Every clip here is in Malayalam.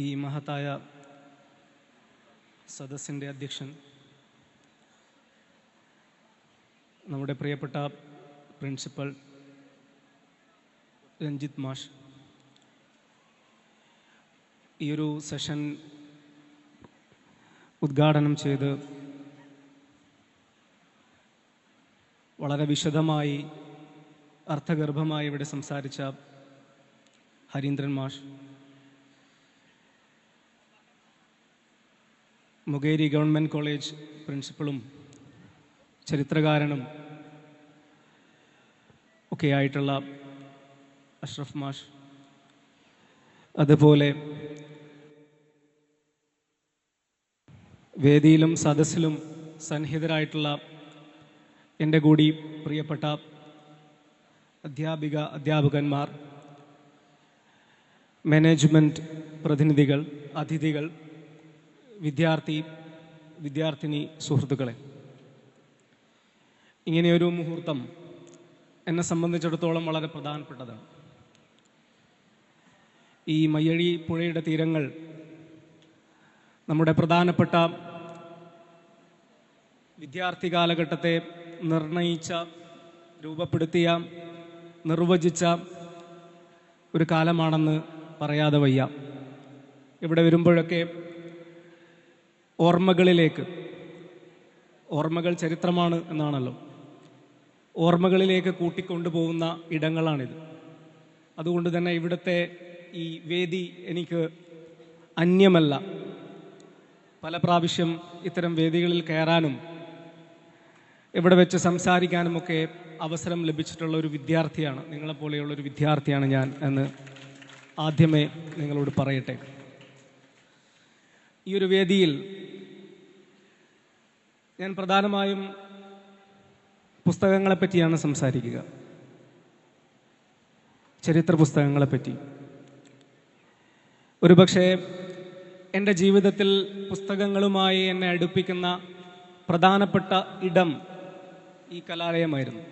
ഈ മഹത്തായ സദസ്സിൻ്റെ അധ്യക്ഷൻ, നമ്മുടെ പ്രിയപ്പെട്ട പ്രിൻസിപ്പൽ രഞ്ജിത്ത് മാഷ്, ഈ ഒരു സെഷൻ ഉദ്ഘാടനം ചെയ്ത് വളരെ വിശദമായി അർത്ഥഗർഭമായി ഇവിടെ സംസാരിച്ച ഹരീന്ദ്രൻ മാഷ്, മുകേരി ഗവൺമെൻറ് കോളേജ് പ്രിൻസിപ്പളും ചരിത്രകാരനും ഒക്കെയായിട്ടുള്ള അഷ്റഫ് മാഷ്, അതുപോലെ വേദിയിലും സദസ്സിലും സന്നിഹിതരായിട്ടുള്ള എൻ്റെ കൂടി പ്രിയപ്പെട്ട അധ്യാപകന്മാർ, മാനേജ്മെൻറ്റ് പ്രതിനിധികൾ, അതിഥികൾ, വിദ്യാർത്ഥിനി സുഹൃത്തുക്കളെ, ഇങ്ങനെയൊരു മുഹൂർത്തം എന്നെ സംബന്ധിച്ചിടത്തോളം വളരെ പ്രധാനപ്പെട്ടതാണ്. ഈ മയ്യഴി പുഴയുടെ തീരങ്ങൾ നമ്മുടെ പ്രധാനപ്പെട്ട വിദ്യാർത്ഥി കാലഘട്ടത്തെ നിർണയിച്ച, രൂപപ്പെടുത്തിയ, നിർവചിച്ച ഒരു കാലമാണെന്ന് പറയാതെ വയ്യ. ഇവിടെ വരുമ്പോഴൊക്കെ ഓർമ്മകൾ ചരിത്രമാണ് എന്നാണല്ലോ, ഓർമ്മകളിലേക്ക് കൂട്ടിക്കൊണ്ടുപോകുന്ന ഇടങ്ങളാണിത്. അതുകൊണ്ട് തന്നെ ഇവിടുത്തെ ഈ വേദി എനിക്ക് അന്യമല്ല. പല പ്രാവശ്യം ഇത്തരം വേദികളിൽ കയറാനും ഇവിടെ വെച്ച് സംസാരിക്കാനുമൊക്കെ അവസരം ലഭിച്ചിട്ടുള്ള ഒരു വിദ്യാർത്ഥിയാണ്, നിങ്ങളെപ്പോലെയുള്ളൊരു വിദ്യാർത്ഥിയാണ് ഞാൻ എന്ന് ആദ്യമേ നിങ്ങളോട് പറയട്ടെ. ഈ ഒരു വേദിയിൽ ഞാൻ പ്രധാനമായും പുസ്തകങ്ങളെപ്പറ്റിയാണ് സംസാരിക്കുക, ചരിത്ര പുസ്തകങ്ങളെപ്പറ്റി. ഒരുപക്ഷെ എൻ്റെ ജീവിതത്തിൽ പുസ്തകങ്ങളുമായി എന്നെ അടുപ്പിക്കുന്ന പ്രധാനപ്പെട്ട ഇടം ഈ കലാലയമായിരുന്നു.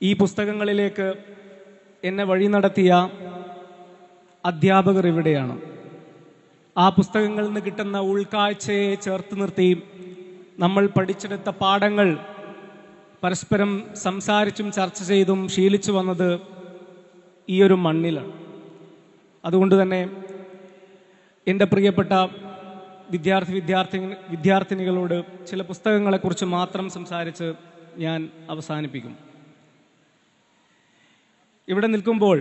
ഈ പുസ്തകങ്ങളിലേക്ക് എന്നെ വഴി നടത്തിയ അധ്യാപകർ ഇവിടെയാണ്. ആ പുസ്തകങ്ങളിൽ നിന്ന് കിട്ടുന്ന ഉൾക്കാഴ്ചയെ ചേർത്ത് നിർത്തി നമ്മൾ പഠിച്ചെടുത്ത പാഠങ്ങൾ പരസ്പരം സംസാരിച്ചും ചർച്ച ചെയ്തും ശീലിച്ചു വന്നത് ഈ ഒരു മണ്ണിലാണ്. അതുകൊണ്ട് തന്നെ എൻ്റെ പ്രിയപ്പെട്ട വിദ്യാർത്ഥിനികളോട് ചില പുസ്തകങ്ങളെക്കുറിച്ച് മാത്രം സംസാരിച്ച് ഞാൻ അവസാനിപ്പിക്കും. ഇവിടെ നിൽക്കുമ്പോൾ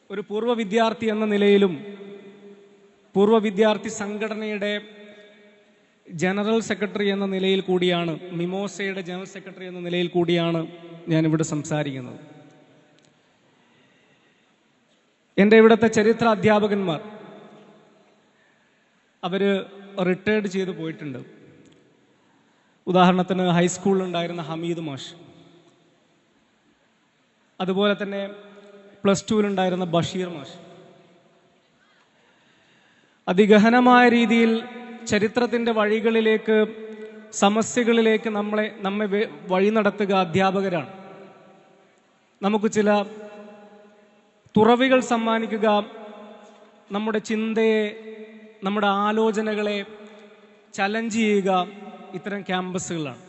ഒരു പൂർവ്വ വിദ്യാർത്ഥി എന്ന നിലയിലും പൂർവ്വ വിദ്യാർത്ഥി സംഘടനയുടെ ജനറൽ സെക്രട്ടറി എന്ന നിലയിൽ കൂടിയാണ്, മിമോസയുടെ ജനറൽ സെക്രട്ടറി എന്ന നിലയിൽ കൂടിയാണ് ഞാനിവിടെ സംസാരിക്കുന്നത്. എൻ്റെ ഇവിടുത്തെ ചരിത്ര അധ്യാപകന്മാർ അവർ റിട്ടയർഡ് ചെയ്ത് പോയിട്ടുണ്ട്. ഉദാഹരണത്തിന് ഹൈസ്കൂളിലുണ്ടായിരുന്ന ഹമീദ് മാഷ്, അതുപോലെ തന്നെ +2-ലുണ്ടായിരുന്ന ബഷീർ മാഷ്. അതിഗഹനമായ രീതിയിൽ ചരിത്രത്തിൻ്റെ വഴികളിലേക്ക്, സമസ്യകളിലേക്ക് നമ്മെ വഴി നടത്തുക അധ്യാപകരാണ്. നമുക്ക് ചില തുറവികൾ സമ്മാനിക്കുക, നമ്മുടെ ചിന്തയെ, നമ്മുടെ ആലോചനകളെ ചലഞ്ച് ചെയ്യുക ഇത്തരം ക്യാമ്പസുകളാണ്.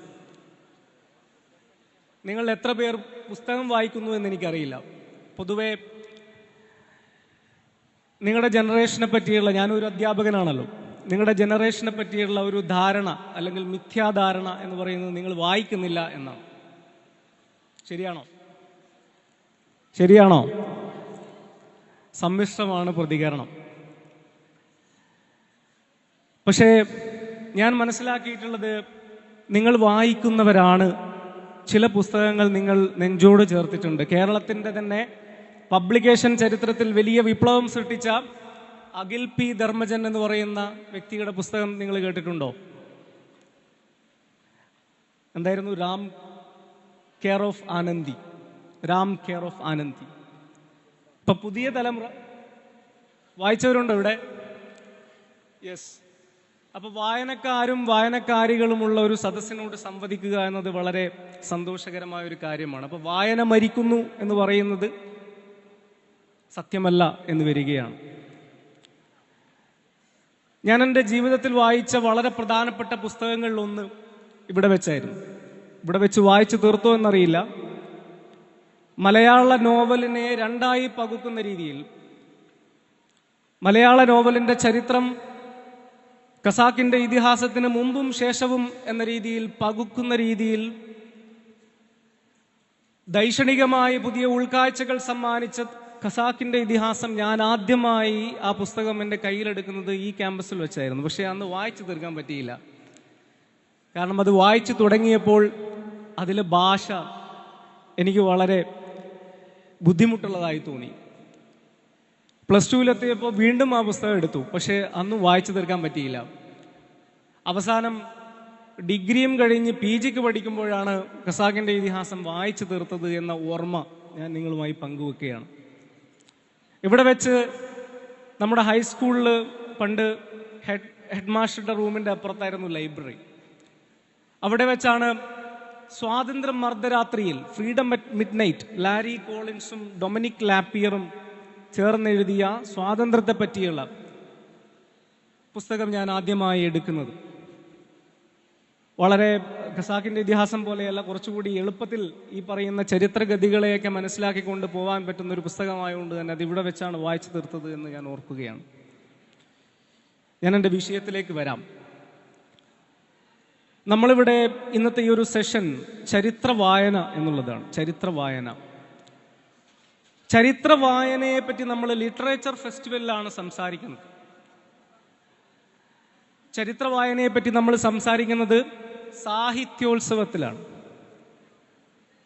നിങ്ങൾ എത്ര പേർ പുസ്തകം വായിക്കുന്നു എന്ന് എനിക്കറിയില്ല. പൊതുവെ നിങ്ങളുടെ ജനറേഷനെ പറ്റിയുള്ള, ഞാനൊരു അധ്യാപകനാണല്ലോ, നിങ്ങളുടെ ജനറേഷനെ പറ്റിയുള്ള ഒരു ധാരണ അല്ലെങ്കിൽ മിഥ്യാധാരണ എന്ന് പറയുന്നത് നിങ്ങൾ വായിക്കുന്നില്ല എന്നാണ്. ശരിയാണോ? സമ്മിശ്രമാണ് പ്രതികരണം. പക്ഷേ ഞാൻ മനസ്സിലാക്കിയിട്ടുള്ളത്, നിങ്ങൾ വായിക്കുന്നവരാണ്. ചില പുസ്തകങ്ങൾ നിങ്ങൾ നെഞ്ചോട് ചേർത്തിട്ടുണ്ട്. കേരളത്തിൻ്റെ തന്നെ പബ്ലിക്കേഷൻ ചരിത്രത്തിൽ വലിയ വിപ്ലവം സൃഷ്ടിച്ച അഖിൽ പി ധർമ്മജൻ എന്ന് പറയുന്ന വ്യക്തിയുടെ പുസ്തകം നിങ്ങൾ കേട്ടിട്ടുണ്ടോ? എന്തായിരുന്നു? Ram care of Anandi. ഇപ്പൊ പുതിയ തലമുറ വായിച്ചവരുണ്ടോ ഇവിടെ? യെസ്. അപ്പൊ വായനക്കാരികളുമുള്ള ഒരു സദസ്സിനോട് സംവദിക്കുക എന്നത് വളരെ സന്തോഷകരമായ ഒരു കാര്യമാണ്. അപ്പൊ വായന മരിക്കുന്നു എന്ന് പറയുന്നത് സത്യമല്ല എന്ന് വരികയാണ്. ഞാൻ എൻ്റെ ജീവിതത്തിൽ വായിച്ച വളരെ പ്രധാനപ്പെട്ട പുസ്തകങ്ങളിലൊന്ന് ഇവിടെ വെച്ചായിരുന്നു. ഇവിടെ വെച്ച് വായിച്ചു തീർത്തോ എന്നറിയില്ല. മലയാള നോവലിനെ രണ്ടായി പകുക്കുന്ന രീതിയിൽ, മലയാള നോവലിന്റെ ചരിത്രം ഖസാക്കിന്റെ ഇതിഹാസത്തിന് മുമ്പും ശേഷവും എന്ന രീതിയിൽ പകുക്കുന്ന രീതിയിൽ ദൈക്ഷണികമായി പുതിയ ഉൾക്കാഴ്ചകൾ സമ്മാനിച്ച ഖസാക്കിന്റെ ഇതിഹാസം ഞാൻ ആദ്യമായി ആ പുസ്തകം എൻ്റെ കയ്യിലെടുക്കുന്നത് ഈ ക്യാമ്പസിൽ വെച്ചായിരുന്നു. പക്ഷെ അന്ന് വായിച്ചു തീർക്കാൻ പറ്റിയില്ല. കാരണം അത് വായിച്ചു തുടങ്ങിയപ്പോൾ അതിലെ ഭാഷ എനിക്ക് വളരെ ബുദ്ധിമുട്ടുള്ളതായി തോന്നി. പ്ലസ് ടുവിലെത്തിയപ്പോൾ വീണ്ടും ആ പുസ്തകം എടുത്തു. പക്ഷേ അന്ന് വായിച്ചു തീർക്കാൻ പറ്റിയില്ല. അവസാനം ഡിഗ്രിയും കഴിഞ്ഞ് PGക്ക് പഠിക്കുമ്പോഴാണ് ഖസാക്കിന്റെ ഇതിഹാസം വായിച്ചു തീർത്തത് എന്ന ഓർമ്മ ഞാൻ നിങ്ങളുമായി പങ്കുവെക്കുകയാണ്. ഇവിടെ വെച്ച് നമ്മുടെ ഹൈസ്കൂളിൽ പണ്ട് ഹെഡ് മാസ്റ്ററുടെ റൂമിൻ്റെ അപ്പുറത്തായിരുന്നു ലൈബ്രറി. അവിടെ വെച്ചാണ് സ്വാതന്ത്ര്യം അർദ്ധരാത്രിയിൽ, freedom at midnight, Larry കോളിൻസും ഡൊമിനിക് ലാപ്പിയറും ചേർന്നെഴുതിയ സ്വാതന്ത്ര്യത്തെ പറ്റിയുള്ള പുസ്തകം ഞാൻ ആദ്യമായി എടുക്കുന്നത്. വളരെ ഖസാക്കിന്റെ ഇതിഹാസം പോലെയല്ല, കുറച്ചുകൂടി എളുപ്പത്തിൽ ഈ പറയുന്ന ചരിത്രഗതികളെയൊക്കെ മനസ്സിലാക്കിക്കൊണ്ട് പോകാൻ പറ്റുന്ന ഒരു പുസ്തകമായതുകൊണ്ട് തന്നെ അത് ഇവിടെ വെച്ചാണ് വായിച്ചു തീർത്തത് എന്ന് ഞാൻ ഓർക്കുകയാണ്. ഞാൻ എൻ്റെ വിഷയത്തിലേക്ക് വരാം. നമ്മളിവിടെ ഇന്നത്തെ ഈ ഒരു സെഷൻ ചരിത്ര വായന എന്നുള്ളതാണ്. ചരിത്ര വായനയെ പറ്റി നമ്മൾ ലിറ്ററേച്ചർ ഫെസ്റ്റിവലിലാണ് സംസാരിക്കുന്നത്. ചരിത്ര വായനയെ പറ്റി നമ്മൾ സംസാരിക്കുന്നത് സാഹിത്യോത്സവത്തിലാണ്.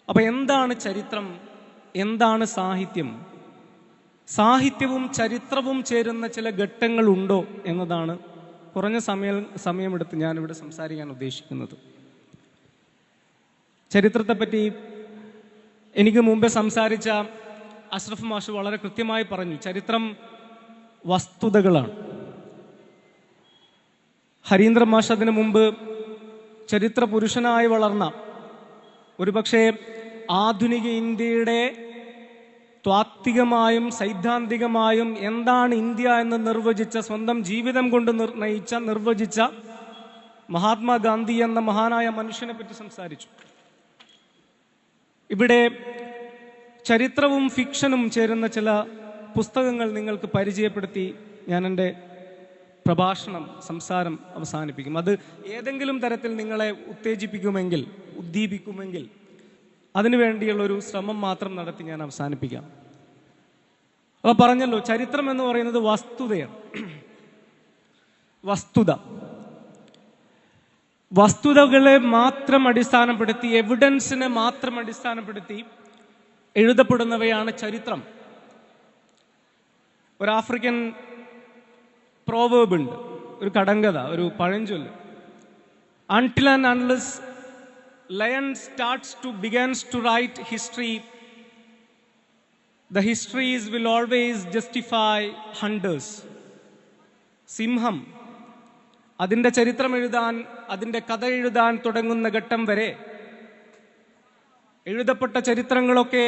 അപ്പൊ എന്താണ് ചരിത്രം, എന്താണ് സാഹിത്യം? സാഹിത്യവും ചരിത്രവും ചേരുന്ന ചില ഘട്ടങ്ങളുണ്ടോ എന്നതാണ് കുറഞ്ഞ സമയമെടുത്ത് ഞാനിവിടെ സംസാരിക്കാൻ ഉദ്ദേശിക്കുന്നത്. ചരിത്രത്തെപ്പറ്റി എനിക്ക് മുമ്പേ സംസാരിച്ച അഷ്റഫ് മാഷ് വളരെ കൃത്യമായി പറഞ്ഞു, ചരിത്രം വസ്തുതകളാണ്. ഹരീന്ദ്ര മാഷ് അതിനു മുമ്പ് ചരിത്ര പുരുഷനായി വളർന്ന, ഒരുപക്ഷെ ആധുനിക ഇന്ത്യയുടെ ത്വാത്വികമായും സൈദ്ധാന്തികമായും എന്താണ് ഇന്ത്യ എന്ന് നിർവചിച്ച, സ്വന്തം ജീവിതം കൊണ്ട് നിർവചിച്ച മഹാത്മാഗാന്ധി എന്ന മഹാനായ മനുഷ്യനെ പറ്റി സംസാരിച്ചു. ഇവിടെ ചരിത്രവും ഫിക്ഷനും ചേരുന്ന ചില പുസ്തകങ്ങൾ നിങ്ങൾക്ക് പരിചയപ്പെടുത്തി ഞാൻ എൻ്റെ സംസാരം അവസാനിപ്പിക്കും. അത് ഏതെങ്കിലും തരത്തിൽ നിങ്ങളെ ഉദ്ദീപിക്കുമെങ്കിൽ അതിനുവേണ്ടിയുള്ള ഒരു ശ്രമം മാത്രം നടത്തി ഞാൻ അവസാനിപ്പിക്കാം. അപ്പൊ പറഞ്ഞല്ലോ, ചരിത്രം എന്ന് പറയുന്നത് വസ്തുതയാണ്. വസ്തുതകളെ മാത്രം അടിസ്ഥാനപ്പെടുത്തി, എവിഡൻസിനെ മാത്രം അടിസ്ഥാനപ്പെടുത്തി എഴുതപ്പെടുന്നവയാണ് ചരിത്രം. ഒരു ആഫ്രിക്കൻ പ്രോവേർബ് ഉണ്ട്, ഒരു കടങ്കഥ, ഒരു പഴഞ്ചൊല്ല്. Until and unless lion begins to write history, the histories will always justify hunters. സിംഹം അതിൻ്റെ ചരിത്രം എഴുതാൻ, അതിൻ്റെ കഥ എഴുതാൻ തുടങ്ങുന്ന ഘട്ടം വരെ എഴുതപ്പെട്ട ചരിത്രങ്ങളൊക്കെ,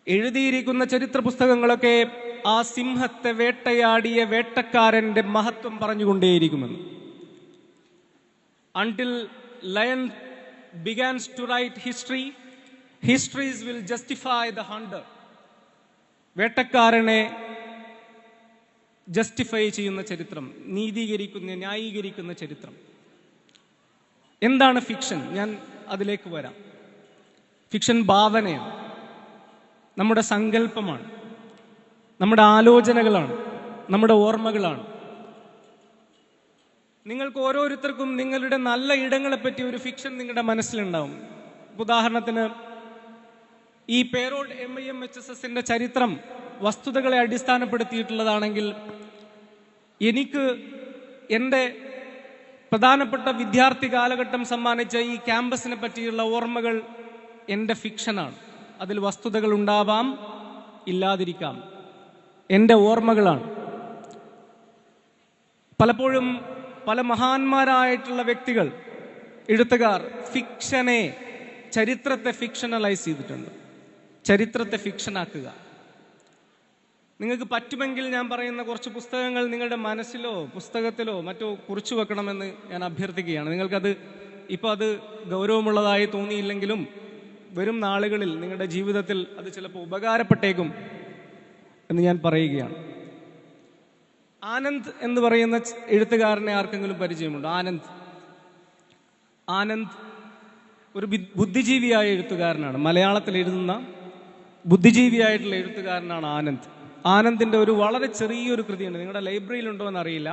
എഴുതിയിരിക്കുന്ന ചരിത്ര പുസ്തകങ്ങളൊക്കെ ആ സിംഹത്തെ വേട്ടയാടിയ വേട്ടക്കാരന്റെ മഹത്വം പറഞ്ഞുകൊണ്ടേയിരിക്കുമെന്ന്. Until lion begins to write history, histories will justify the hunter. വേട്ടക്കാരനെ ജസ്റ്റിഫൈ ചെയ്യുന്ന ചരിത്രം, ന്യായീകരിക്കുന്ന ചരിത്രം. എന്താണ് ഫിക്ഷൻ? ഞാൻ അതിലേക്ക് വരാം. ഫിക്ഷൻ ഭാവനയാണ്, നമ്മുടെ സങ്കല്പമാണ്, നമ്മുടെ ആലോചനകളാണ്, നമ്മുടെ ഓർമ്മകളാണ്. നിങ്ങൾക്ക് ഓരോരുത്തർക്കും നിങ്ങളുടെ നല്ല ഇടങ്ങളെപ്പറ്റി ഒരു ഫിക്ഷൻ നിങ്ങളുടെ മനസ്സിലുണ്ടാവും. ഉദാഹരണത്തിന് ഈ പേരോഡ് MIMHSSന്റെ ചരിത്രം വസ്തുതകളെ അടിസ്ഥാനപ്പെടുത്തിയിട്ടുള്ളതാണെങ്കിൽ എനിക്ക് എൻ്റെ പ്രധാനപ്പെട്ട വിദ്യാർത്ഥി കാലഘട്ടം സമ്മാനിച്ച ഈ ക്യാമ്പസിനെ പറ്റിയുള്ള ഓർമ്മകൾ എൻ്റെ ഫിക്ഷനാണ്. അതിൽ വസ്തുതകൾ ഉണ്ടാവാം, ഇല്ലാതിരിക്കാം, എൻ്റെ ഓർമ്മകളാണ്. പലപ്പോഴും പല മഹാന്മാരായിട്ടുള്ള വ്യക്തികൾ, എഴുത്തുകാർ ചരിത്രത്തെ ഫിക്ഷനലൈസ് ചെയ്തിട്ടുണ്ട്. ചരിത്രത്തെ ഫിക്ഷനാക്കുക, നിങ്ങൾക്ക് പറ്റുമെങ്കിൽ ഞാൻ പറയുന്ന കുറച്ച് പുസ്തകങ്ങൾ നിങ്ങളുടെ മനസ്സിലോ പുസ്തകത്തിലോ മറ്റോ കുറിച്ചു വെക്കണമെന്ന് ഞാൻ അഭ്യർത്ഥിക്കുകയാണ്. നിങ്ങൾക്കത് ഇപ്പോൾ അത് ഗൗരവമുള്ളതായി തോന്നിയില്ലെങ്കിലും വരും നാളുകളിൽ നിങ്ങളുടെ ജീവിതത്തിൽ അത് ചിലപ്പോൾ ഉപകാരപ്പെട്ടേക്കും എന്ന് ഞാൻ പറയുകയാണ്. ആനന്ദ് എന്ന് പറയുന്ന എഴുത്തുകാരനെ ആർക്കെങ്കിലും പരിചയമുണ്ടോ? ആനന്ദ് ഒരു ബുദ്ധിജീവിയായ എഴുത്തുകാരനാണ്. മലയാളത്തിൽ എഴുതുന്ന ബുദ്ധിജീവിയായിട്ടുള്ള എഴുത്തുകാരനാണ് ആനന്ദിന്റെ ഒരു വളരെ ചെറിയൊരു കൃതിയുണ്ട്, നിങ്ങളുടെ ലൈബ്രറിയിൽ ഉണ്ടോ എന്നറിയില്ല.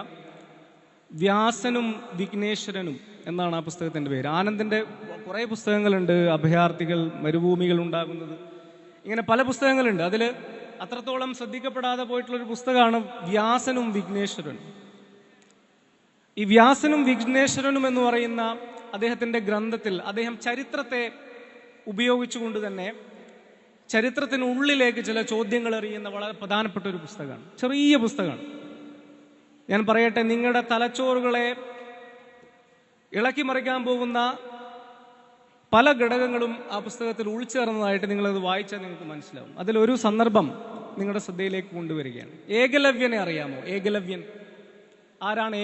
വ്യാസനും വിഘ്നേശ്വരനും എന്നാണ് ആ പുസ്തകത്തിന്റെ പേര്. ആനന്ദിന്റെ കുറേ പുസ്തകങ്ങളുണ്ട്. അഭയാർത്ഥികൾ, മരുഭൂമികൾ ഉണ്ടാകുന്നത്, ഇങ്ങനെ പല പുസ്തകങ്ങളുണ്ട്. അതിൽ അത്രത്തോളം ശ്രദ്ധിക്കപ്പെടാതെ പോയിട്ടുള്ളൊരു പുസ്തകമാണ് വ്യാസനും വിഘ്നേശ്വരനും. ഈ വ്യാസനും വിഘ്നേശ്വരനും എന്ന് പറയുന്ന അദ്ദേഹത്തിന്റെ ഗ്രന്ഥത്തിൽ അദ്ദേഹം ചരിത്രത്തെ ഉപയോഗിച്ചുകൊണ്ട് തന്നെ ചരിത്രത്തിനുള്ളിലേക്ക് ചില ചോദ്യങ്ങൾ എറിയുന്ന വളരെ പ്രധാനപ്പെട്ട ഒരു പുസ്തകമാണ്. ചെറിയ പുസ്തകമാണ്. ഞാൻ പറയട്ടെ, നിങ്ങളുടെ തലച്ചോറുകളെ ഇളക്കി മറിക്കാൻ പോകുന്ന പല ഘടകങ്ങളും ആ പുസ്തകത്തിൽ ഉൾച്ചേർന്നതായിട്ട് നിങ്ങളത് വായിച്ചാൽ നിങ്ങൾക്ക് മനസ്സിലാവും. അതിലൊരു സന്ദർഭം നിങ്ങളുടെ ശ്രദ്ധയിലേക്ക് കൊണ്ടുവരികയാണ്. ഏകലവ്യനെ അറിയാമോ? ഏകലവ്യൻ ആരാണ്?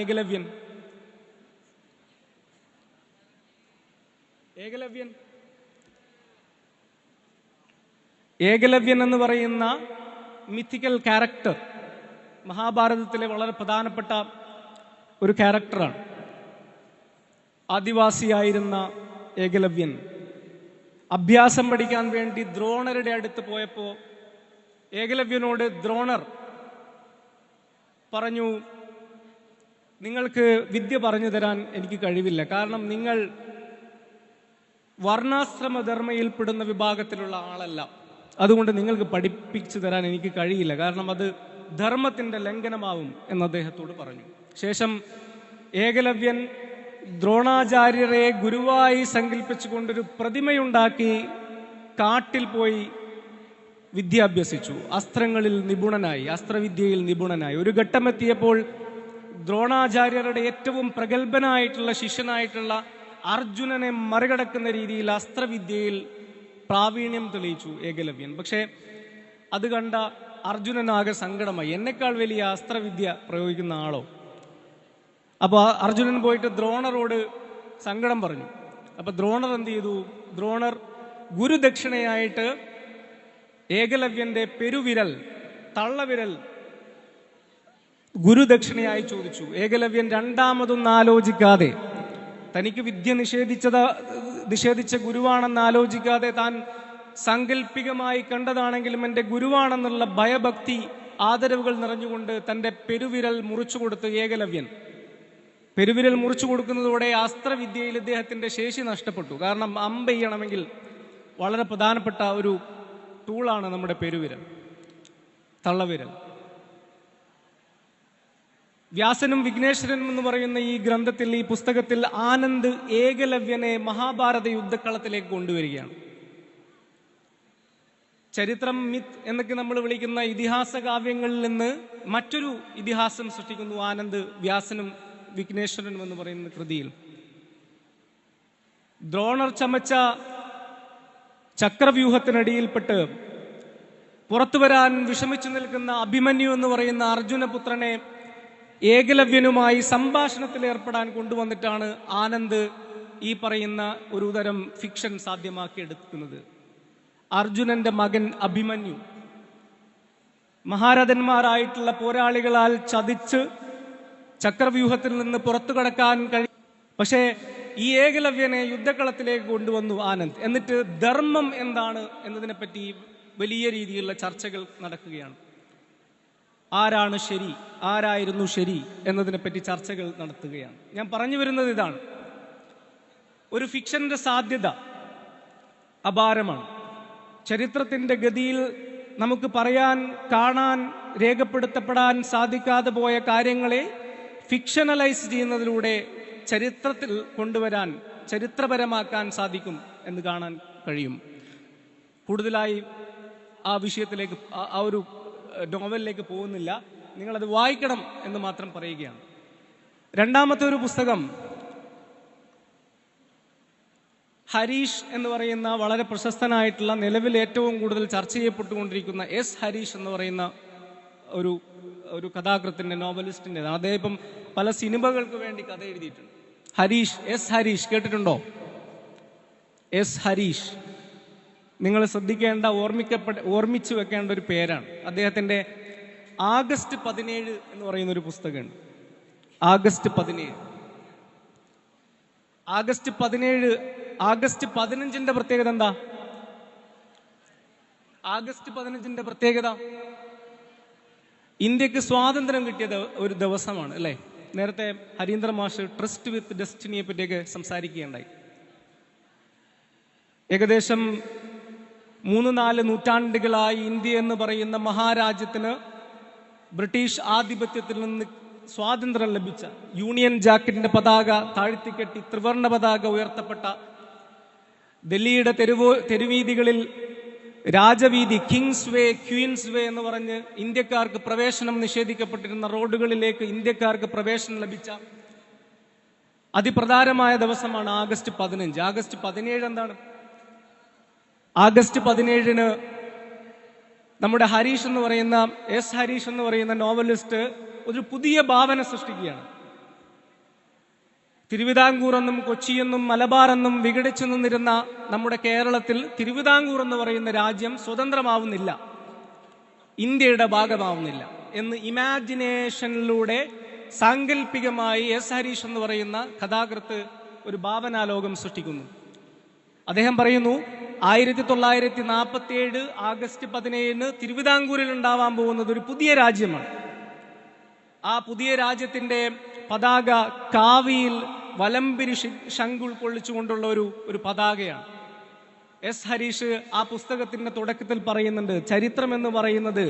ഏകലവ്യൻ എന്ന് പറയുന്ന മിത്തിക്കൽ ക്യാരക്ടർ മഹാഭാരതത്തിലെ വളരെ പ്രധാനപ്പെട്ട ഒരു ക്യാരക്ടറാണ്. ആദിവാസിയായിരുന്ന ഏകലവ്യൻ അഭ്യാസം പഠിക്കാൻ വേണ്ടി ദ്രോണരുടെ അടുത്ത് പോയപ്പോൾ ഏകലവ്യനോട് ദ്രോണർ പറഞ്ഞു, നിങ്ങൾക്ക് വിദ്യ പറഞ്ഞു തരാൻ എനിക്ക് കഴിവില്ല. കാരണം നിങ്ങൾ വർണ്ണാശ്രമധർമ്മയിൽപ്പെടുന്ന വിഭാഗത്തിലുള്ള ആളല്ല. അതുകൊണ്ട് നിങ്ങൾക്ക് പഠിപ്പിച്ചു തരാൻ എനിക്ക് കഴിയില്ല. കാരണം അത് ധർമ്മത്തിന്റെ ലംഘനമാവും എന്ന് അദ്ദേഹത്തോട് പറഞ്ഞു. ശേഷം ഏകലവ്യൻ ദ്രോണാചാര്യരെ ഗുരുവായി സങ്കല്പിച്ചുകൊണ്ടൊരു പ്രതിമയുണ്ടാക്കി കാട്ടിൽ പോയി വിദ്യ അഭ്യസിച്ചു. അസ്ത്രവിദ്യയിൽ നിപുണനായി. ഒരു ഘട്ടമെത്തിയപ്പോൾ ദ്രോണാചാര്യരുടെ ഏറ്റവും പ്രഗത്ഭനായിട്ടുള്ള ശിഷ്യനായിട്ടുള്ള അർജുനനെ മറികടക്കുന്ന രീതിയിൽ അസ്ത്രവിദ്യയിൽ പ്രാവീണ്യം തെളിയിച്ചു ഏകലവ്യൻ. പക്ഷേ അത് കണ്ട അർജുനനാകെ സങ്കടമായി. എന്നെക്കാൾ വലിയ അസ്ത്രവിദ്യ പ്രയോഗിക്കുന്ന ആളോ? അപ്പോൾ അർജുനൻ പോയിട്ട് ദ്രോണറോട് സങ്കടം പറഞ്ഞു. അപ്പൊ ദ്രോണർ എന്ത് ചെയ്തു? ദ്രോണർ ഗുരുദക്ഷിണയായിട്ട് ഏകലവ്യന്റെ പെരുവിരൽ, തള്ളവിരൽ ഗുരുദക്ഷിണയായി ചോദിച്ചു. ഏകലവ്യൻ രണ്ടാമതൊന്നും ആലോചിക്കാതെ, തനിക്ക് വിദ്യ നിഷേധിച്ച ഗുരുവാണെന്ന് ആലോചിക്കാതെ, താൻ സാങ്കല്പികമായി കണ്ടതാണെങ്കിലും എൻ്റെ ഗുരുവാണെന്നുള്ള ഭയഭക്തി ആദരവുകൾ നിറഞ്ഞുകൊണ്ട് തൻ്റെ പെരുവിരൽ മുറിച്ചു കൊടുത്ത് ഏകലവ്യൻ. പെരുവിരൽ മുറിച്ചു കൊടുക്കുന്നതോടെ അസ്ത്രവിദ്യയിൽ ഇദ്ദേഹത്തിന്റെ ശേഷി നഷ്ടപ്പെട്ടു. കാരണം അമ്പെയ്യണമെങ്കിൽ വളരെ പ്രധാനപ്പെട്ട ഒരു ടൂളാണ് നമ്മുടെ പെരുവിരൽ, തള്ളവിരൽ. വ്യാസനും വിഘ്നേശ്വരനും എന്ന് പറയുന്ന ഈ ഗ്രന്ഥത്തിൽ, ഈ പുസ്തകത്തിൽ ആനന്ദ് ഏകലവ്യനെ മഹാഭാരത യുദ്ധക്കളത്തിലേക്ക് കൊണ്ടുവരികയാണ്. ചരിത്രം, മിത്ത് എന്നൊക്കെ നമ്മൾ വിളിക്കുന്ന ഇതിഹാസ കാവ്യങ്ങളിൽ നിന്ന് മറ്റൊരു ഇതിഹാസം സൃഷ്ടിക്കുന്നു ആനന്ദ് വ്യാസനും വിഘ്നേശ്വരനും എന്ന് പറയുന്ന കൃതിയിൽ. ദ്രോണർ ചമച്ച ചക്രവ്യൂഹത്തിനടിയിൽപ്പെട്ട് പുറത്തു വരാൻ വിഷമിച്ചു നിൽക്കുന്ന അഭിമന്യു എന്ന് പറയുന്ന അർജുനപുത്രനെ ഏകലവ്യനുമായി സംഭാഷണത്തിൽ ഏർപ്പെടാൻ കൊണ്ടുവന്നിട്ടാണ് ആനന്ദ് ഈ പറയുന്ന ഒരു തരം ഫിക്ഷൻ സാധ്യമാക്കിയെടുക്കുന്നത്. അർജുനന്റെ മകൻ അഭിമന്യു മഹാരഥന്മാരായിട്ടുള്ള പോരാളികളാൽ ചതിച്ച് ചക്രവ്യൂഹത്തിൽ നിന്ന് പുറത്തു കടക്കാൻ പക്ഷേ ഈ ഏകലവ്യനെ യുദ്ധക്കളത്തിലേക്ക് കൊണ്ടുവന്നു ആനന്ദ്. എന്നിട്ട് ധർമ്മം എന്താണ് എന്നതിനെപ്പറ്റി വലിയ രീതിയിലുള്ള ചർച്ചകൾ നടക്കുകയാണ്. ആരാണ് ശരി, ആരായിരുന്നു ശരി എന്നതിനെപ്പറ്റി ചർച്ചകൾ നടത്തുകയാണ്. ഞാൻ പറഞ്ഞു വരുന്നത് ഇതാണ്, ഒരു ഫിക്ഷന്റെ സാധ്യത അപാരമാണ്. ചരിത്രത്തിന്റെ ഗതിയിൽ നമുക്ക് പറയാൻ, കാണാൻ, രേഖപ്പെടുത്തപ്പെടാൻ സാധിക്കാതെ പോയ കാര്യങ്ങളെ ഫിക്ഷണലൈസ് ചെയ്യുന്നതിലൂടെ ചരിത്രത്തിൽ കൊണ്ടുവരാൻ, ചരിത്രപരമാക്കാൻ സാധിക്കും എന്ന് കാണാൻ കഴിയും. കൂടുതലായി ആ വിഷയത്തിലേക്ക്, ആ ഒരു നോവലിലേക്ക് പോകുന്നില്ല. നിങ്ങളത് വായിക്കണം എന്ന് മാത്രം പറയുകയാണ്. രണ്ടാമത്തെ ഒരു പുസ്തകം ഹരീഷ് എന്ന് പറയുന്ന വളരെ പ്രശസ്തനായിട്ടുള്ള, നിലവിൽ ഏറ്റവും കൂടുതൽ ചർച്ച ചെയ്യപ്പെട്ടുകൊണ്ടിരിക്കുന്ന എസ് ഹരീഷ് എന്ന് പറയുന്ന ഒരു ഒരു കഥാകൃത്തിൻ്റെ, നോവലിസ്റ്റിൻ്റെതാണ്. അദ്ദേഹം ഇപ്പം പല സിനിമകൾക്ക് വേണ്ടി കഥ എഴുതിയിട്ടുണ്ട്. ഹരീഷ്, എസ് ഹരീഷ് കേട്ടിട്ടുണ്ടോ? എസ് ഹരീഷ് നിങ്ങൾ ശ്രദ്ധിക്കേണ്ട, ഓർമ്മിച്ചു വെക്കേണ്ട ഒരു പേരാണ്. അദ്ദേഹത്തിൻ്റെ ആഗസ്റ്റ് 17 എന്ന് പറയുന്ന ഒരു പുസ്തകമുണ്ട്. ആഗസ്റ്റ് 17. ആഗസ്റ്റ് 15ന്റെ പ്രത്യേകത എന്താ? ആഗസ്റ്റ് 15ന്റെ പ്രത്യേകത ഇന്ത്യക്ക് സ്വാതന്ത്ര്യം കിട്ടിയ ഒരു ദിവസമാണ് അല്ലേ? നേരത്തെ ഹരീന്ദ്ര മാഷ് ട്രസ്റ്റ് വിത്ത് ഡെസ്റ്റിനിയെ പറ്റിയൊക്കെ സംസാരിക്കുകയുണ്ടായി. ഏകദേശം 3-4 നൂറ്റാണ്ടുകളായി ഇന്ത്യ എന്ന് പറയുന്ന മഹാരാജ്യത്തിന് ബ്രിട്ടീഷ് ആധിപത്യത്തിൽ നിന്ന് സ്വാതന്ത്ര്യം ലഭിച്ച, യൂണിയൻ ജാക്കിന്റെ പതാക താഴ്ത്തിക്കെട്ടി ത്രിവർണ പതാക ഉയർത്തപ്പെട്ട, ഡൽഹിയുടെ തെരുവീതികളിൽ രാജവീതി, കിങ്സ് വേ, ക്വീൻസ് വേ എന്ന് പറഞ്ഞ് ഇന്ത്യക്കാർക്ക് പ്രവേശനം നിഷേധിക്കപ്പെട്ടിരുന്ന റോഡുകളിലേക്ക് ഇന്ത്യക്കാർക്ക് പ്രവേശനം ലഭിച്ച അതിപ്രധാനമായ ദിവസമാണ് ആഗസ്റ്റ് 15. ആഗസ്റ്റ് 17 എന്താണ്? ആഗസ്റ്റ് 17 നമ്മുടെ ഹരീഷ് എന്ന് പറയുന്ന, എസ് ഹരീഷ് എന്ന് പറയുന്ന നോവലിസ്റ്റ് ഒരു പുതിയ ഭാവന സൃഷ്ടിക്കുകയാണ്. തിരുവിതാംകൂർ എന്നും കൊച്ചിയെന്നും മലബാർ എന്നും വിഘടിച്ചു നിന്നിരുന്ന നമ്മുടെ കേരളത്തിൽ തിരുവിതാംകൂർ എന്ന് പറയുന്ന രാജ്യം സ്വതന്ത്രമാവുന്നില്ല, ഇന്ത്യയുടെ ഭാഗമാവുന്നില്ല എന്ന് ഇമാജിനേഷനിലൂടെ സാങ്കല്പികമായി എസ് ഹരീഷ് എന്ന് പറയുന്ന കഥാകൃത്ത് ഒരു ഭാവനാലോകം സൃഷ്ടിക്കുന്നു. അദ്ദേഹം പറയുന്നു, 1947 ആഗസ്റ്റ് 17 തിരുവിതാംകൂറിൽ ഉണ്ടാവാൻ പോകുന്നത് ഒരു പുതിയ രാജ്യമാണ്. ആ പുതിയ രാജ്യത്തിന്റെ പതാക കാവിയിൽ വലംപിരി ശംഖ് ഉൾക്കൊള്ളിച്ചുകൊണ്ടുള്ള ഒരു പതാകയാണ്. എസ് ഹരീഷ് ആ പുസ്തകത്തിന്റെ തുടക്കത്തിൽ പറയുന്നുണ്ട്, ചരിത്രം എന്ന് പറയുന്നത്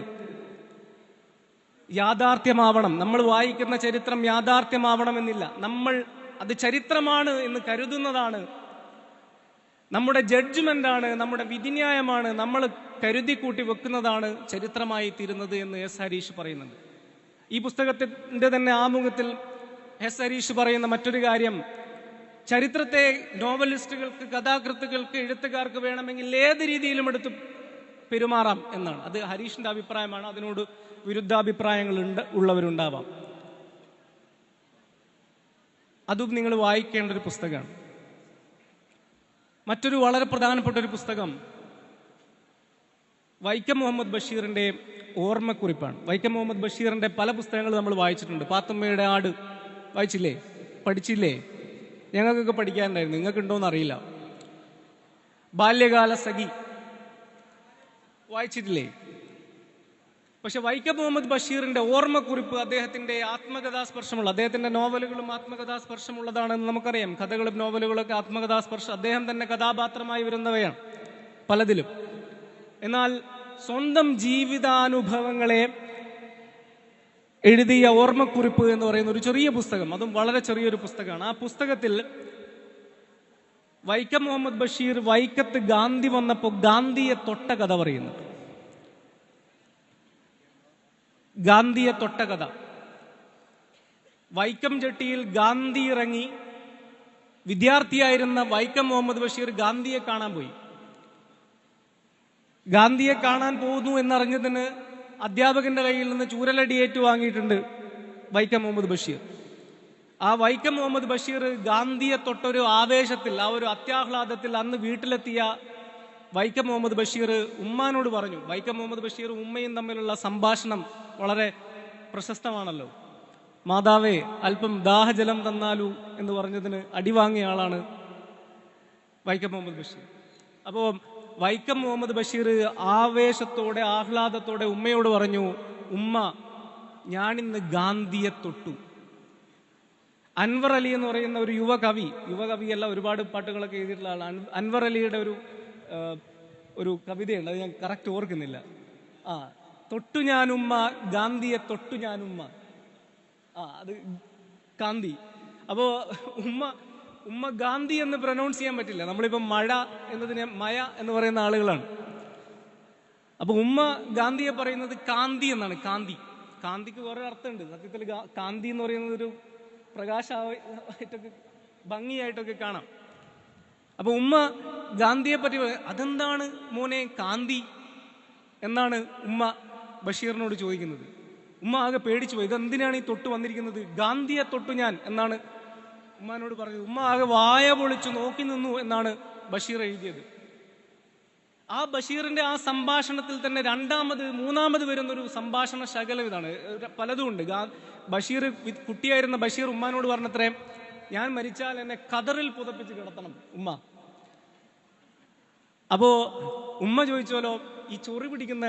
യാഥാർത്ഥ്യമാവണം. നമ്മൾ വായിക്കുന്ന ചരിത്രം യാഥാർത്ഥ്യമാവണമെന്നില്ല. നമ്മൾ അത് ചരിത്രമാണ് എന്ന് കരുതുന്നതാണ്, നമ്മുടെ ജഡ്ജ്മെന്റാണ്, നമ്മുടെ വിധിന്യായമാണ്, നമ്മൾ കരുതി കൂട്ടി വെക്കുന്നതാണ് ചരിത്രമായി തീരുന്നത് എന്ന് എസ് ഹരീഷ് പറയുന്നുണ്ട്. ഈ പുസ്തകത്തിന്റെ തന്നെ ആമുഖത്തിൽ എസ് ഹരീഷ് പറയുന്ന മറ്റൊരു കാര്യം, ചരിത്രത്തെ നോവലിസ്റ്റുകൾക്ക്, കഥാകൃത്തുക്കൾക്ക്, എഴുത്തുകാർക്ക് വേണമെങ്കിൽ ഏത് രീതിയിലും എടുത്ത് പെരുമാറാം എന്നാണ്. അത് ഹരീഷിന്റെ അഭിപ്രായമാണ്. അതിനോട് വിരുദ്ധാഭിപ്രായങ്ങൾ ഉള്ളവരുണ്ടാവാം. അതും നിങ്ങൾ വായിക്കേണ്ട ഒരു പുസ്തകമാണ്. മറ്റൊരു വളരെ പ്രധാനപ്പെട്ട ഒരു പുസ്തകം വൈക്കം മുഹമ്മദ് ബഷീറിന്റെ ഓർമ്മക്കുറിപ്പാണ്. വൈക്കം മുഹമ്മദ് ബഷീറിന്റെ പല പുസ്തകങ്ങൾ നമ്മൾ വായിച്ചിട്ടുണ്ട്. പാത്തുമ്മയുടെ ആട് വായിച്ചില്ലേ? പഠിച്ചില്ലേ? ഞങ്ങൾക്കൊക്കെ പഠിക്കാനുണ്ടായിരുന്നു, നിങ്ങൾക്ക് ഉണ്ടോന്ന് അറിയില്ല. ബാല്യകാല സഖി വായിച്ചിട്ടില്ലേ? പക്ഷെ വൈക്കം മുഹമ്മദ് ബഷീറിന്റെ ഓർമ്മക്കുറിപ്പ് അദ്ദേഹത്തിന്റെ ആത്മകഥാസ്പർശമുള്ള, അദ്ദേഹത്തിന്റെ നോവലുകളും ആത്മകഥാസ്പർശമുള്ളതാണെന്ന് നമുക്കറിയാം. കഥകളും നോവലുകളൊക്കെ ആത്മകഥാസ്പർശം, അദ്ദേഹം തന്നെ കഥാപാത്രമായി വരുന്നവയാണ് പലതിലും. എന്നാൽ സ്വന്തം ജീവിതാനുഭവങ്ങളെ എഴുതിയ ഓർമ്മക്കുറിപ്പ് എന്ന് പറയുന്ന ഒരു ചെറിയ പുസ്തകം, അതും വളരെ ചെറിയൊരു പുസ്തകമാണ്. ആ പുസ്തകത്തിൽ വൈക്കം മുഹമ്മദ് ബഷീർ വൈക്കത്ത് ഗാന്ധി വന്നപ്പോൾ ഗാന്ധിയെ തൊട്ട കഥ പറയുന്നുണ്ട്. ഗാന്ധിയെ തൊട്ട കഥ. വൈക്കം ജെട്ടിയിൽ ഗാന്ധി ഇറങ്ങി, വിദ്യാർത്ഥിയായിരുന്ന വൈക്കം മുഹമ്മദ് ബഷീർ ഗാന്ധിയെ കാണാൻ പോയി. ഗാന്ധിയെ കാണാൻ പോകുന്നു എന്നറിഞ്ഞതിന് അധ്യാപകന്റെ കയ്യിൽ നിന്ന് ചൂരലടിയേറ്റു വാങ്ങിയിട്ടുണ്ട് വൈക്കം മുഹമ്മദ് ബഷീർ. ആ വൈക്കം മുഹമ്മദ് ബഷീർ ഗാന്ധിയെ തൊട്ടൊരു ആവേശത്തിൽ, ആ ഒരു അത്യാഹ്ലാദത്തിൽ അന്ന് വീട്ടിലെത്തിയ വൈക്കം മുഹമ്മദ് ബഷീർ ഉമ്മാനോട് പറഞ്ഞു. വൈക്കം മുഹമ്മദ് ബഷീർ ഉമ്മയും തമ്മിലുള്ള സംഭാഷണം വളരെ പ്രശസ്തമാണല്ലോ. മാതാവേ, അല്പം ദാഹജലം തന്നാലു എന്ന് പറഞ്ഞതിന് അടിവാങ്ങിയ ആളാണ് വൈക്കം മുഹമ്മദ് ബഷീർ. അപ്പോൾ വൈക്കം മുഹമ്മദ് ബഷീർ ആവേശത്തോടെ, ആഹ്ലാദത്തോടെ ഉമ്മയോട് പറഞ്ഞു, ഉമ്മ, ഞാനിന്ന് ഗാന്ധിയെ തൊട്ടു. അൻവർ അലി എന്ന് പറയുന്ന ഒരു യുവകവിയല്ല, ഒരുപാട് പാട്ടുകളൊക്കെ എഴുതിയിട്ടുള്ള ആളാണ്. അൻവർ അലിയുടെ ഒരു കവിതയുണ്ട്, അത് ഞാൻ കറക്റ്റ് ഓർക്കുന്നില്ല. തൊട്ടു ഞാനുമ്മ, ഗാന്ധിയെ തൊട്ടു ഞാനുമ്മ. അത് ഗാന്ധി. അപ്പോ ഉമ്മ ഗാന്ധി എന്ന് പ്രൊനൗൺസ് ചെയ്യാൻ പറ്റില്ല. നമ്മളിപ്പോ മഴ എന്നതിനെ മയ എന്ന് പറയുന്ന ആളുകളാണ്. അപ്പൊ ഉമ്മ ഗാന്ധിയെ പറയുന്നത് കാന്തി എന്നാണ്. കാന്തിക്ക് വേറെ അർത്ഥമുണ്ട്. സത്യത്തിൽ കാന്തി എന്ന് പറയുന്നത് ഒരു പ്രകാശമായിട്ടൊക്കെ ഭംഗിയായിട്ടൊക്കെ കാണാം. അപ്പൊ ഉമ്മ ഗാന്ധിയെ പറ്റി, അതെന്താണ് മോനെ കാന്തി എന്നാണ് ഉമ്മ ബഷീറിനോട് ചോദിക്കുന്നത്. ഉമ്മ ആകെ പേടിച്ചു പോയി. ഇതെന്തിനാണ് ഈ തൊട്ട് വന്നിരിക്കുന്നത്? ഗാന്ധിയെ തൊട്ടു ഞാൻ എന്നാണ് ഉമ്മാനോട് പറഞ്ഞത്. ഉമ്മ ആകെ വായ പൊളിച്ചു നോക്കി നിന്നു എന്നാണ് ബഷീർ എഴുതിയത്. ആ ബഷീറിന്റെ ആ സംഭാഷണത്തിൽ തന്നെ മൂന്നാമത് വരുന്നൊരു സംഭാഷണ ശകലം ഇതാണ്. പലതും ഉണ്ട്. ബഷീർ കുട്ടിയായിരുന്ന ബഷീർ ഉമ്മാനോട് പറഞ്ഞത്രേ, ഞാൻ മരിച്ചാൽ എന്നെ ഖദറിൽ പുതപ്പിച്ച് കിടത്തണം ഉമ്മ. അപ്പോ ഉമ്മ ചോദിച്ചോലോ, ഈ ചൊറി പിടിക്കുന്ന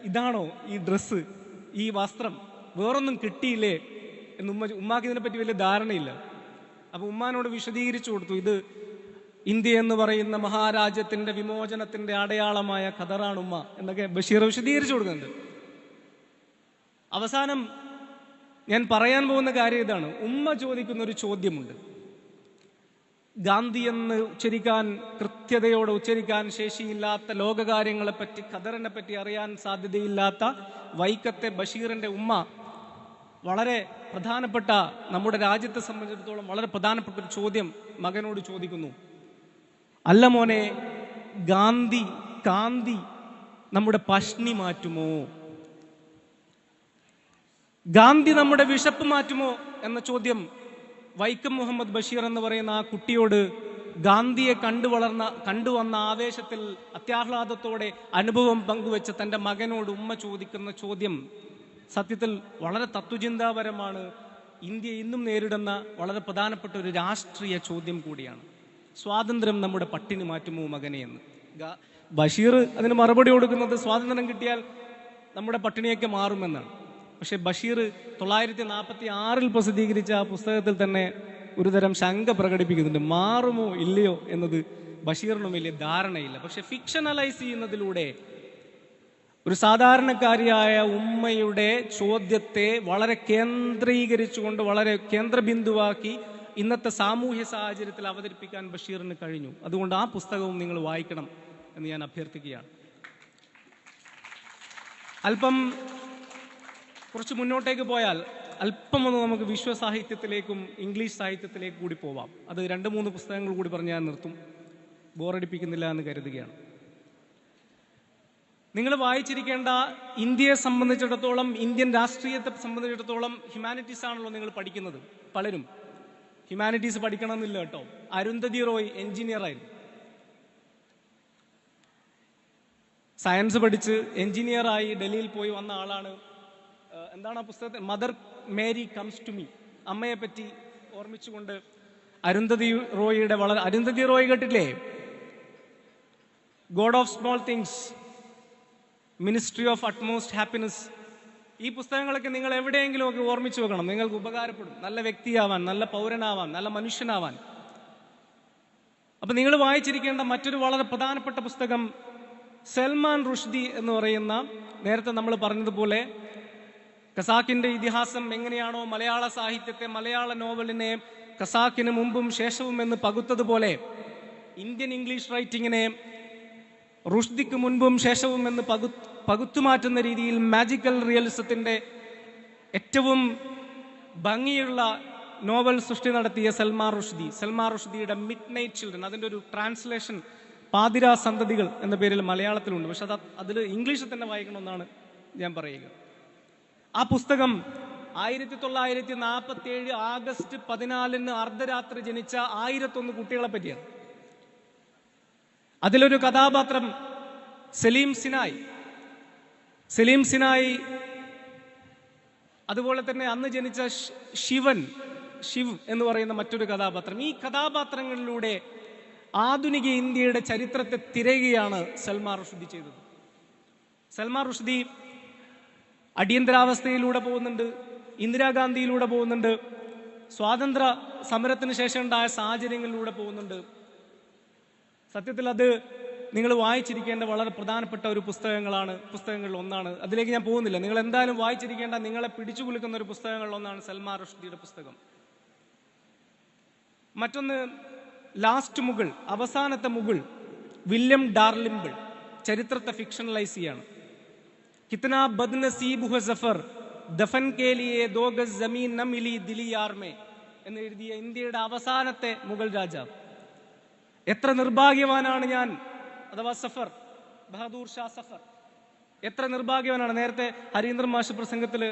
ഇതാണോ ഈ ഡ്രസ്സ്, ഈ വസ്ത്രം, വേറൊന്നും കിട്ടിയില്ലേ എന്ന് ഉമ്മാക്ക് ഇതിനെപ്പറ്റി വലിയ ധാരണയില്ല. അപ്പൊ ഉമ്മാനോട് വിശദീകരിച്ചു കൊടുത്തു, ഇത് ഇന്ത്യ എന്ന് പറയുന്ന മഹാരാജ്യത്തിന്റെ വിമോചനത്തിന്റെ അടയാളമായ ഖദറാണ് ഉമ്മ എന്നൊക്കെ ബഷീർ വിശദീകരിച്ചു കൊടുക്കുന്നുണ്ട്. അവസാനം ഞാൻ പറയാൻ പോകുന്ന കാര്യം ഇതാണ്. ഉമ്മ ചോദിക്കുന്ന ഒരു ചോദ്യമുണ്ട്. ഗാന്ധി എന്ന് കൃത്യതയോടെ ഉച്ചരിക്കാൻ ശേഷിയില്ലാത്ത ലോകകാര്യങ്ങളെപ്പറ്റി, ഖദറിനെ പറ്റി അറിയാൻ സാധ്യതയില്ലാത്ത വൈക്കത്തെ ബഷീറിന്റെ ഉമ്മ വളരെ പ്രധാനപ്പെട്ട, നമ്മുടെ രാജ്യത്തെ സംബന്ധിച്ചിടത്തോളം വളരെ പ്രധാനപ്പെട്ട ഒരു ചോദ്യം മകനോട് ചോദിക്കുന്നു. അല്ല മോനെ, കാന്തി നമ്മുടെ പഷ്ണി മാറ്റുമോ? ഗാന്ധി നമ്മുടെ വിശപ്പ് മാറ്റുമോ എന്ന ചോദ്യം വൈക്കം മുഹമ്മദ് ബഷീർ എന്ന് പറയുന്ന ആ കുട്ടിയോട് ഗാന്ധിയെ കണ്ടുവന്ന ആവേശത്തിൽ അത്യാഹ്ലാദത്തോടെ അനുഭവം പങ്കുവെച്ച തൻ്റെ മകനോട് ഉമ്മ ചോദിക്കുന്ന ചോദ്യം സത്യത്തിൽ വളരെ തത്വചിന്താപരമാണ്. ഇന്ത്യ ഇന്നും നേരിടുന്ന വളരെ പ്രധാനപ്പെട്ട ഒരു രാഷ്ട്രീയ ചോദ്യം കൂടിയാണ്. സ്വാതന്ത്ര്യം നമ്മുടെ പട്ടിണി മാറ്റുമോ മകനെ എന്ന്. ബഷീർ അതിന് മറുപടി കൊടുക്കുന്നത് സ്വാതന്ത്ര്യം കിട്ടിയാൽ നമ്മുടെ പട്ടിണിയൊക്കെ മാറുമെന്നാണ്. പക്ഷെ ബഷീർ 1946 പ്രസിദ്ധീകരിച്ച ആ പുസ്തകത്തിൽ തന്നെ ഒരുതരം ശങ്ക പ്രകടിപ്പിക്കുന്നുണ്ട്. മാറുമോ ഇല്ലയോ എന്നത് ബഷീറിനും വലിയ ധാരണയില്ല. പക്ഷെ ഫിക്ഷനലൈസ് ചെയ്യുന്നതിലൂടെ ഒരു സാധാരണക്കാരിയായ ഉമ്മയുടെ ചോദ്യത്തെ വളരെ കേന്ദ്രീകരിച്ചുകൊണ്ട്, വളരെ കേന്ദ്രബിന്ദുവാക്കി ഇന്നത്തെ സാമൂഹ്യ സാഹചര്യത്തിൽ അവതരിപ്പിക്കാൻ ബഷീറിന് കഴിഞ്ഞു. അതുകൊണ്ട് ആ പുസ്തകവും നിങ്ങൾ വായിക്കണം എന്ന് ഞാൻ അഭ്യർത്ഥിക്കുകയാണ്. കുറച്ച് മുന്നോട്ടേക്ക് പോയാൽ അല്പമൊന്ന് നമുക്ക് വിശ്വസാഹിത്യത്തിലേക്കും ഇംഗ്ലീഷ് സാഹിത്യത്തിലേക്കും കൂടി പോവാം. അത് 2-3 പുസ്തകങ്ങൾ കൂടി പറഞ്ഞ് ഞാൻ നിർത്തും, ബോറടിപ്പിക്കുന്നില്ല എന്ന് കരുതുകയാണ്. നിങ്ങൾ വായിച്ചിരിക്കേണ്ട, ഇന്ത്യയെ സംബന്ധിച്ചിടത്തോളം, ഇന്ത്യൻ രാഷ്ട്രീയത്തെ സംബന്ധിച്ചിടത്തോളം ഹ്യൂമാനിറ്റീസ് ആണല്ലോ നിങ്ങൾ പഠിക്കുന്നത്. പലരും ഹ്യൂമാനിറ്റീസ് പഠിക്കണമെന്നില്ല കേട്ടോ. അരുന്ധതി റോയ് എഞ്ചിനീയറായിരുന്നു. സയൻസ് പഠിച്ച് എഞ്ചിനീയറായി ഡൽഹിയിൽ പോയി വന്ന ആളാണ്. എന്താണ് ആ പുസ്തകത്തിൽ? Mother Mary comes to me. അമ്മയെ പറ്റി ഓർമ്മിച്ചുകൊണ്ട് അരുന്ധതി റോയ് കേട്ടില്ലേ? God of small things, ministry of utmost happiness. ഈ പുസ്തകങ്ങളൊക്കെ നിങ്ങൾ എവിടെയെങ്കിലും ഒക്കെ ഓർമ്മിച്ചു വെക്കണം. നിങ്ങൾക്ക് ഉപകാരപ്പെടും. നല്ല വ്യക്തിയാവാൻ, നല്ല പൗരനാവാൻ, നല്ല മനുഷ്യനാവാൻ. അപ്പൊ നിങ്ങൾ വായിച്ചിരിക്കേണ്ട മറ്റൊരു വളരെ പ്രധാനപ്പെട്ട പുസ്തകം സൽമാൻ റുഷ്ദി എന്ന് പറയുന്ന, നേരത്തെ നമ്മൾ പറഞ്ഞതുപോലെ ഖസാക്കിന്റെ ഇതിഹാസം എങ്ങനെയാണോ മലയാള സാഹിത്യത്തെ, മലയാള നോവലിനെ ഖസാക്കിന് മുമ്പും ശേഷവും എന്ന് പകുത്തതുപോലെ ഇന്ത്യൻ ഇംഗ്ലീഷ് റൈറ്റിങ്ങിനെ റുഷ്ദിക്ക് മുൻപും ശേഷവും എന്ന് പകുത്തുമാറ്റുന്ന രീതിയിൽ മാജിക്കൽ റിയലിസത്തിന്റെ ഏറ്റവും ഭംഗിയുള്ള നോവൽ സൃഷ്ടി നടത്തിയ സൽമാൻ റുഷ്ദിയുടെ മിഡ് നൈറ്റ് ചിൽഡ്രൻ, അതിൻ്റെ ഒരു ട്രാൻസ്ലേഷൻ പാതിരാ സന്തതികൾ എന്ന പേരിൽ മലയാളത്തിലുണ്ട്. പക്ഷെ അതിൽ ഇംഗ്ലീഷിൽ തന്നെ വായിക്കണമെന്നാണ് ഞാൻ പറയുക. ആ പുസ്തകം 1947 ആഗസ്റ്റ് 14 അർദ്ധരാത്രി ജനിച്ച 1001 കുട്ടികളെ പറ്റിയാണ്. അതിലൊരു കഥാപാത്രം സലീം സിനായി, അതുപോലെ തന്നെ അന്ന് ജനിച്ച ശിവ് എന്ന് പറയുന്ന മറ്റൊരു കഥാപാത്രം. ഈ കഥാപാത്രങ്ങളിലൂടെ ആധുനിക ഇന്ത്യയുടെ ചരിത്രത്തെ തിരയുകയാണ് സൽമാൻ റുഷ്ദി ചെയ്തത്. സൽമാൻ റുഷ്ദി അടിയന്തരാവസ്ഥയിലൂടെ പോകുന്നുണ്ട്, ഇന്ദിരാഗാന്ധിയിലൂടെ പോകുന്നുണ്ട്, സ്വാതന്ത്ര്യ സമരത്തിന് ശേഷം ഉണ്ടായ സാഹചര്യങ്ങളിലൂടെ പോകുന്നുണ്ട്. സത്യത്തിൽ അത് നിങ്ങൾ വായിച്ചിരിക്കേണ്ട വളരെ പ്രധാനപ്പെട്ട ഒരു പുസ്തകങ്ങളിൽ ഒന്നാണ്. അതിലേക്ക് ഞാൻ പോകുന്നില്ല. നിങ്ങൾ എന്തായാലും വായിച്ചിരിക്കേണ്ട, നിങ്ങളെ പിടിച്ചു കുലുക്കുന്ന ഒരു പുസ്തകങ്ങളിൽ ഒന്നാണ് സൽമാൻ റുഷ്ദിയുടെ പുസ്തകം. മറ്റൊന്ന് ലാസ്റ്റ് മുഗൾ, അവസാനത്തെ മുഗൾ, വില്യം ഡാർലിംബിൾ ചരിത്രത്തെ ഫിക്ഷണലൈസ് ചെയ്യാണ്. കിത്നാ ബദ്നസീബ് ഹുവ സഫർ ദഫൻ കെ ലിയേ ദോ ഗസ് ജമീൻ ന മിലി ദിലി യാർ മേ എന്ന് എഴുതിയ ഇന്ത്യയുടെ അവസാനത്തെ മുഗൾ രാജാവ്. എത്ര നിർഭാഗ്യവാനാണ് ഞാൻ, അഥവാ സഫർ, ബഹദൂർ ഷാ സഫർ, എത്ര നിർഭാഗ്യവാനാണ്. നേരത്തെ ഹരീന്ദ്രൻ മാഷ് പ്രസംഗത്തിൽ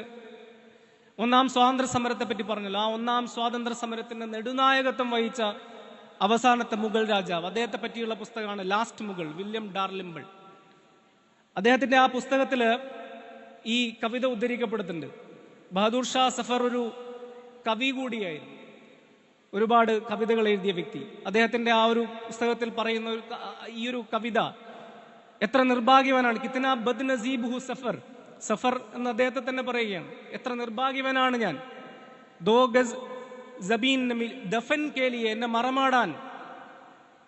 ഒന്നാം സ്വാതന്ത്ര്യ സമരത്തെ പറ്റി പറഞ്ഞല്ലോ. ആ ഒന്നാം സ്വാതന്ത്ര്യ സമരത്തിന് നെടുനായകത്വം വഹിച്ച അവസാനത്തെ മുഗൾ രാജാവ്, അദ്ദേഹത്തെ പറ്റിയുള്ള പുസ്തകമാണ് ലാസ്റ്റ് മുഗൾ, വില്യം ഡാർലിംബിൾ. അദ്ദേഹത്തിന്റെ ആ പുസ്തകത്തിൽ ഈ കവിത ഉദ്ധരിക്കപ്പെടുന്നുണ്ട്. ബഹദൂർ ഷാ സഫർ ഒരു കവി കൂടിയായിരുന്നു, ഒരുപാട് കവിതകൾ എഴുതിയ വ്യക്തി. അദ്ദേഹത്തിന്റെ ആ ഒരു പുസ്തകത്തിൽ പറയുന്ന ഈ ഒരു കവിത എത്ര നിർഭാഗ്യവാനാണ്. കിത്ന ബദ് നസീബുഹു സഫർ, സഫർ എന്ന് അദ്ദേഹത്തെ തന്നെ പറയുകയാണ്. എത്ര നിർഭാഗ്യവനാണ് ഞാൻ. ദോ ഗസ് ജബീൻ ദഫൻ കേലിയെ, എന്നെ മറമാടാൻ,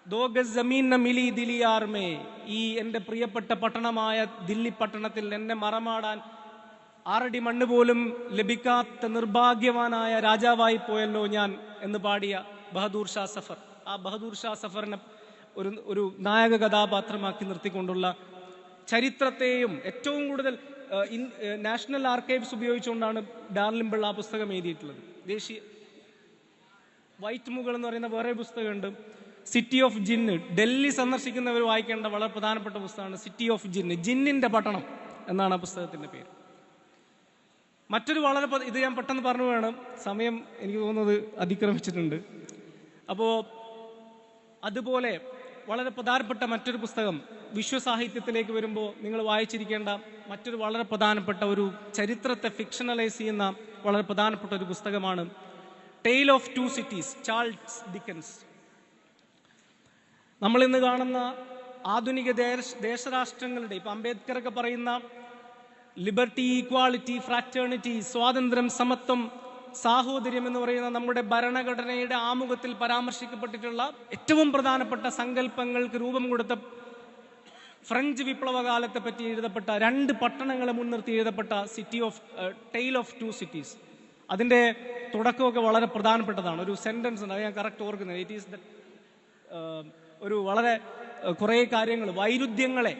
ദോ ഗസ് ജമീൻ മിലി ദിലിയാർമേ, ഈ എൻ്റെ പ്രിയപ്പെട്ട പട്ടണമായ ദില്ലി പട്ടണത്തിൽ എന്നെ മറമാടാൻ 6 അടി മണ്ണ് പോലും ലഭിക്കാത്ത നിർഭാഗ്യവാനായ രാജാവായി പോയല്ലോ ഞാൻ എന്ന് പാടിയ ബഹദൂർ ഷാ സഫർ. ആ ബഹദൂർ ഷാ സഫറിനെ ഒരു നായക കഥാപാത്രമാക്കി നിർത്തിക്കൊണ്ടുള്ള ചരിത്രത്തെയും ഏറ്റവും കൂടുതൽ നാഷണൽ ആർക്കൈവ്സ് ഉപയോഗിച്ചുകൊണ്ടാണ് ഡാർലിംബിൾ ആ പുസ്തകം എഴുതിയിട്ടുള്ളത്. ദേശീയ വൈറ്റ് മുഗൾ എന്ന് പറയുന്ന വേറെ പുസ്തകമുണ്ട്, സിറ്റി ഓഫ് ജിന്ന്. ഡൽഹി സന്ദർശിക്കുന്നവർ വായിക്കേണ്ട വളരെ പ്രധാനപ്പെട്ട പുസ്തകമാണ് സിറ്റി ഓഫ് ജിന്ന്, ജിന്നിന്റെ പട്ടണം എന്നാണ് ആ പുസ്തകത്തിന്റെ പേര്. മറ്റൊരു വളരെ, ഇത് ഞാൻ പെട്ടെന്ന് പറഞ്ഞു വേണം, സമയം എനിക്ക് തോന്നുന്നത് അതിക്രമിച്ചിട്ടുണ്ട്. അപ്പോൾ അതുപോലെ വളരെ പ്രധാനപ്പെട്ട മറ്റൊരു പുസ്തകം, വിശ്വസാഹിത്യത്തിലേക്ക് വരുമ്പോൾ നിങ്ങൾ വായിച്ചിരിക്കേണ്ട മറ്റൊരു വളരെ പ്രധാനപ്പെട്ട ഒരു ചരിത്രത്തെ ഫിക്ഷണലൈസ് ചെയ്യുന്ന വളരെ പ്രധാനപ്പെട്ട ഒരു പുസ്തകമാണ് tale of two cities, Charles Dickens. നമ്മൾ ഇന്ന് കാണുന്ന ആധുനിക ദേശരാഷ്ട്രങ്ങളുടെ, ഇപ്പൊ അംബേദ്കർ ഒക്കെ പറയുന്ന ലിബർട്ടി, ഈക്വാളിറ്റി, ഫ്രാറ്റേണിറ്റി, സ്വാതന്ത്ര്യം, സമത്വം, സാഹോദര്യം എന്ന് പറയുന്ന നമ്മുടെ ഭരണഘടനയുടെ ആമുഖത്തിൽ പരാമർശിക്കപ്പെട്ടിട്ടുള്ള ഏറ്റവും പ്രധാനപ്പെട്ട സങ്കല്പങ്ങൾക്ക് രൂപം കൊടുത്ത ഫ്രഞ്ച് വിപ്ലവകാലത്തെ പറ്റി എഴുതപ്പെട്ട 2 പട്ടണങ്ങളെ മുൻനിർത്തി എഴുതപ്പെട്ട ടെയിൽ ഓഫ് ടു സിറ്റീസ്. അതിൻ്റെ തുടക്കമൊക്കെ വളരെ പ്രധാനപ്പെട്ടതാണ്. ഒരു സെന്റൻസ് ഉണ്ട്, അത് ഞാൻ കറക്റ്റ് ഓർക്കുന്നത്. ഇറ്റ് ഈസ് ഒരു വളരെ കുറേ കാര്യങ്ങൾ, വൈരുദ്ധ്യങ്ങളെ